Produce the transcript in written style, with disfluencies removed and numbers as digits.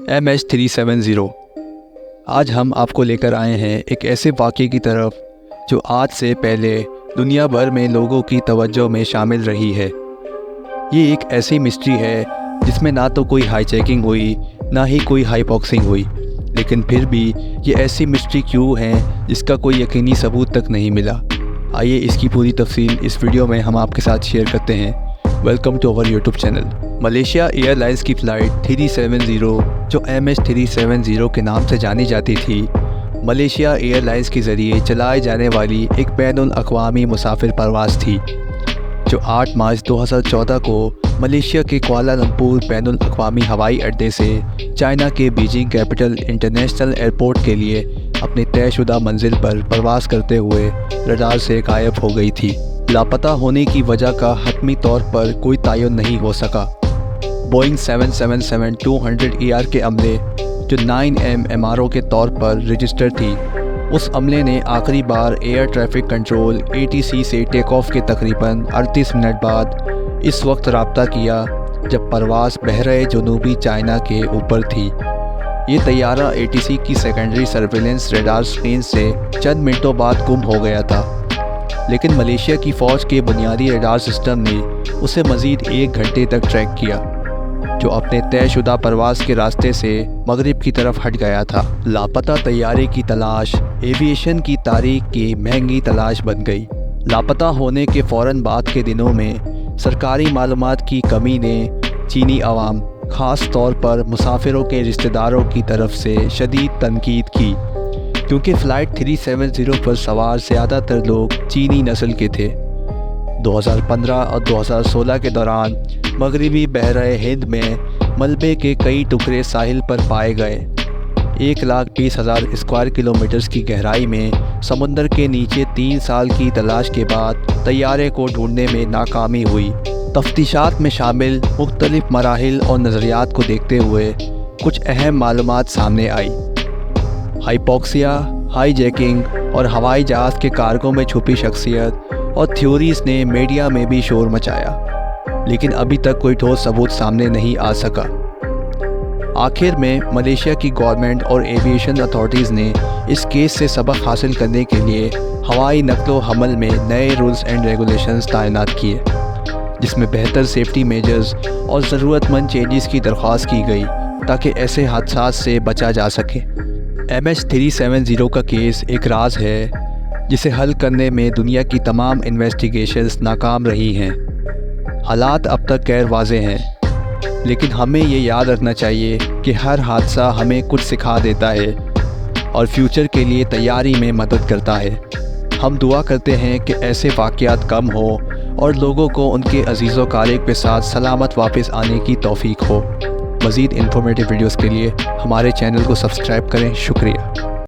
MH370। आज हम आपको लेकर आए हैं एक ऐसे वाक़ये की तरफ जो आज से पहले दुनिया भर में लोगों की तवज्जो में शामिल रही है। ये एक ऐसी मिस्ट्री है जिसमें ना तो कोई हाईजैकिंग हुई ना ही कोई हाईबॉक्सिंग हुई, लेकिन फिर भी ये ऐसी मिस्ट्री क्यों है जिसका कोई यकीनी सबूत तक नहीं मिला। आइए इसकी पूरी तफसील इस वीडियो में हम आपके साथ शेयर करते हैं। Welcome to our YouTube channel. Malaysia Airlines की फ़्लाइट 370 जो MH370 के नाम से जानी जाती थी, मलेशिया एयरलाइंस के ज़रिए चलाई जाने वाली एक बैनुल अक़वामी मुसाफिर परवाज़ थी जो 8 मार्च 2014 को मलेशिया के कुआलालंपुर बैनुल अक़वामी हवाई अड्डे से चाइना के बीजिंग कैपिटल इंटरनेशनल एयरपोर्ट के लिए अपनी तयशुदा मंजिल पर परवाज़ करते हुए रडार से गायब हो गई थी। लापता होने की वजह का हतमी तौर पर कोई तयन नहीं हो सका। बोइंग 777-200 के अमले जो 9M MRO के तौर पर रजिस्टर थी, उस अमले ने आखिरी बार एयर ट्रैफिक कंट्रोल ATC से टेक ऑफ के तकरीबन 38 मिनट बाद इस वक्त रब्ता किया जब परवाज़ बहरे जनूबी चाइना के ऊपर थी। ये तैयारा ATC की सेकेंडरी सर्वेलेंस रडार स्क्रीन से चंद मिनटों बाद गुम हो गया था, लेकिन मलेशिया की फ़ौज के बुनियादी रडार सिस्टम ने उसे मज़ीद 1 घंटे तक ट्रैक किया, जो अपने तयशुदा परवाज़ के रास्ते से मगरिब की तरफ हट गया था। लापता तैयारे की तलाश एविएशन की तारीख की महंगी तलाश बन गई। लापता होने के फ़ौरन बाद के दिनों में सरकारी मालूमात की कमी ने चीनी अवाम, ख़ास तौर पर मुसाफिरों के रिश्तेदारों की तरफ से शदीद तनकीद की, क्योंकि फ़्लाइट 370 पर सवार ज़्यादातर लोग चीनी नस्ल के थे। 2015 और 2016 के दौरान मगरिबी बहरे हिंद में मलबे के कई टुकड़े साहिल पर पाए गए। 1,20,000 स्क्वायर किलोमीटर की गहराई में समुंदर के नीचे 3 साल की तलाश के बाद तैयारे को ढूंढने में नाकामी हुई। तफ्तीशात में शामिल मुख्तलिफ मराहिल और नज़रियात को देखते हुए कुछ अहम मालूमात सामने आई। हाइपॉक्सिया, हाईजैकिंग और हवाई जहाज़ के कार्गो में छुपी शख्सियत और थ्योरीज़ ने मीडिया में भी शोर मचाया, लेकिन अभी तक कोई ठोस सबूत सामने नहीं आ सका। आखिर में मलेशिया की गवर्नमेंट और एविएशन अथॉरिटीज़ ने इस केस से सबक हासिल करने के लिए हवाई नक्लो हमल में नए रूल्स एंड रेगुलेशंस तैनात किए, जिसमें बेहतर सेफ्टी मेजर्स और ज़रूरतमंद चेंजेस की दरख्वास्त की गई ताकि ऐसे हादसात से बचा जा सके। MH370 का केस एक राज है जिसे हल करने में दुनिया की तमाम इन्वेस्टिगेशंस नाकाम रही हैं। हालात अब तक गैर वाज़ेह हैं, लेकिन हमें ये याद रखना चाहिए कि हर हादसा हमें कुछ सिखा देता है और फ्यूचर के लिए तैयारी में मदद करता है। हम दुआ करते हैं कि ऐसे वाक़यात कम हो और लोगों को उनके अज़ीज़ व क़ारीब के साथ सलामत वापस आने की तौफ़ीक हो। मज़ीद इन्फॉर्मेटिव वीडियोज़ के लिए हमारे चैनल को सब्सक्राइब करें। शुक्रिया।